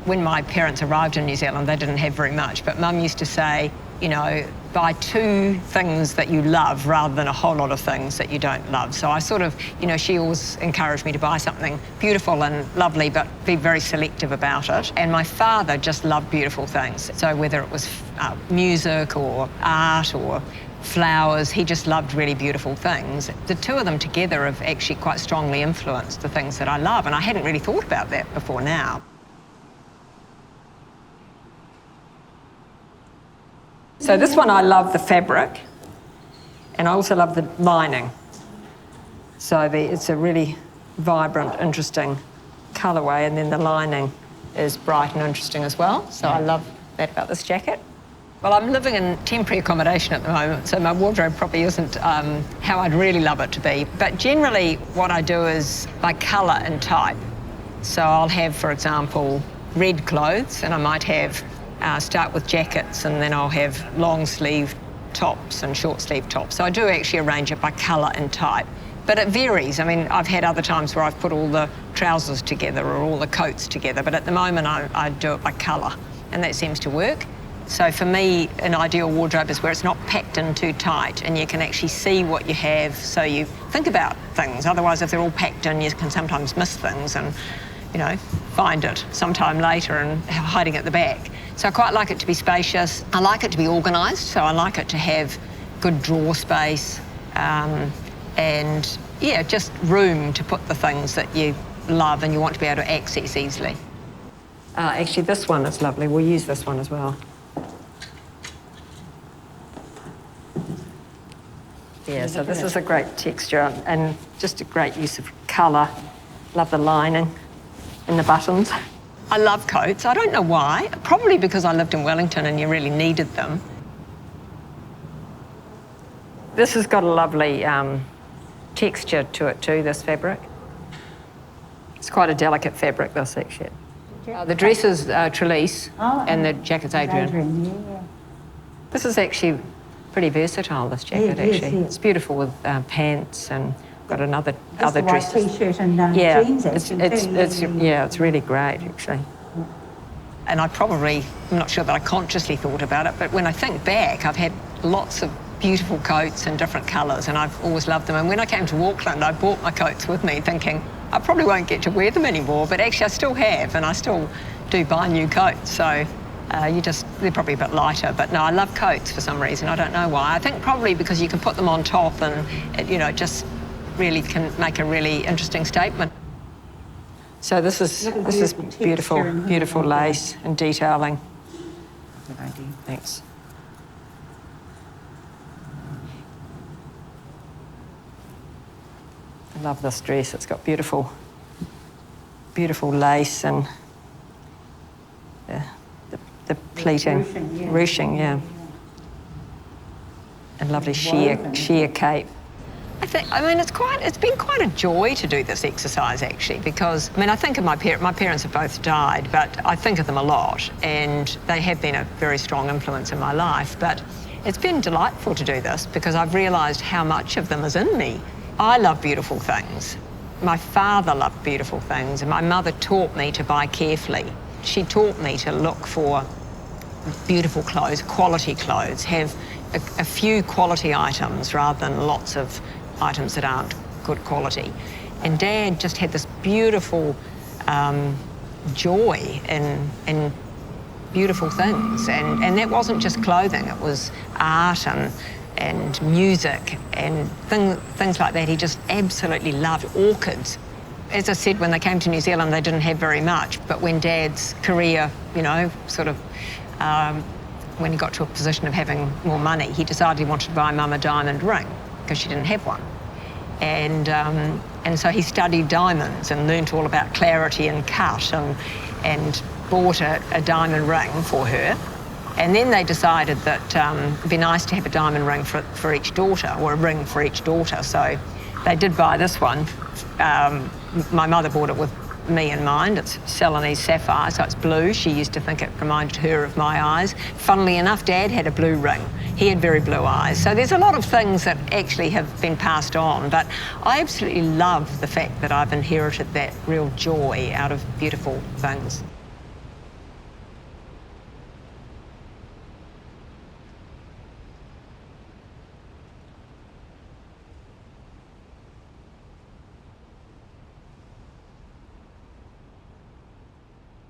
When my parents arrived in New Zealand, they didn't have very much, but Mum used to say, you know, buy 2 things that you love rather than a whole lot of things that you don't love. So I sort of, you know, she always encouraged me to buy something beautiful and lovely, but be very selective about it. And my father just loved beautiful things. So whether it was music or art or flowers, he just loved really beautiful things. The 2 of them together have actually quite strongly influenced the things that I love, and I hadn't really thought about that before now. So this one, I love the fabric, and I also love the lining. So it's a really vibrant, interesting colourway, and then the lining is bright and interesting as well. So I love that about this jacket. Well, I'm living in temporary accommodation at the moment, so my wardrobe probably isn't how I'd really love it to be. But generally, what I do is by colour and type. So I'll have, for example, red clothes, and I might have start with jackets, and then I'll have long sleeve tops and short sleeve tops. So I do actually arrange it by colour and type. But it varies. I mean, I've had other times where I've put all the trousers together or all the coats together, but at the moment I do it by colour, and that seems to work. So for me, an ideal wardrobe is where it's not packed in too tight and you can actually see what you have, so you think about things. Otherwise, if they're all packed in, you can sometimes miss things and, you know, find it sometime later and hiding at the back. So I quite like it to be spacious. I like it to be organised, so I like it to have good drawer space and, yeah, just room to put the things that you love and you want to be able to access easily. Actually, this one is lovely. We'll use this one as well. Yeah, so this is a great texture and just a great use of colour. Love the lining and the buttons. I love coats. I don't know why. Probably because I lived in Wellington and you really needed them. This has got a lovely texture to it too, this fabric. It's quite a delicate fabric, this actually. The dress is Trelise and the jacket's Adrian. Yeah. This is actually pretty versatile, this jacket, actually. It's beautiful with pants and got other dresses. White t-shirt and jeans, it's really great, actually. And I'm not sure that I consciously thought about it, but when I think back, I've had lots of beautiful coats in different colours and I've always loved them. And when I came to Auckland, I brought my coats with me thinking I probably won't get to wear them anymore, but actually I still have, and I still do buy new coats. So they're probably a bit lighter, but no, I love coats for some reason. I don't know why. I think probably because you can put them on top and it just really can make a really interesting statement. So this is beautiful lace and detailing. Good idea. Thanks. I love this dress. It's got beautiful lace and the pleating, ruching, yeah. And lovely sheer cape. It's been quite a joy to do this exercise actually, because I think of my parents have both died, but I think of them a lot and they have been a very strong influence in my life. But it's been delightful to do this because I've realised how much of them is in me. I love beautiful things. My father loved beautiful things and my mother taught me to buy carefully. She taught me to look for beautiful clothes, quality clothes, have a few quality items rather than lots of items that aren't good quality. And Dad just had this beautiful joy in beautiful things. And that wasn't just clothing, it was art and music and things like that. He just absolutely loved orchids. As I said, when they came to New Zealand, they didn't have very much, but when Dad's career, when he got to a position of having more money, he decided he wanted to buy Mum a diamond ring because she didn't have one. And so he studied diamonds and learnt all about clarity and cut and bought a diamond ring for her. And then they decided that it'd be nice to have a diamond ring for each daughter, or a ring for each daughter. So they did buy this one. My mother bought it with me in mind. It's Celanese sapphire, so it's blue. She used to think it reminded her of my eyes. Funnily enough, Dad had a blue ring. He had very blue eyes. So there's a lot of things that actually have been passed on, but I absolutely love the fact that I've inherited that real joy out of beautiful things.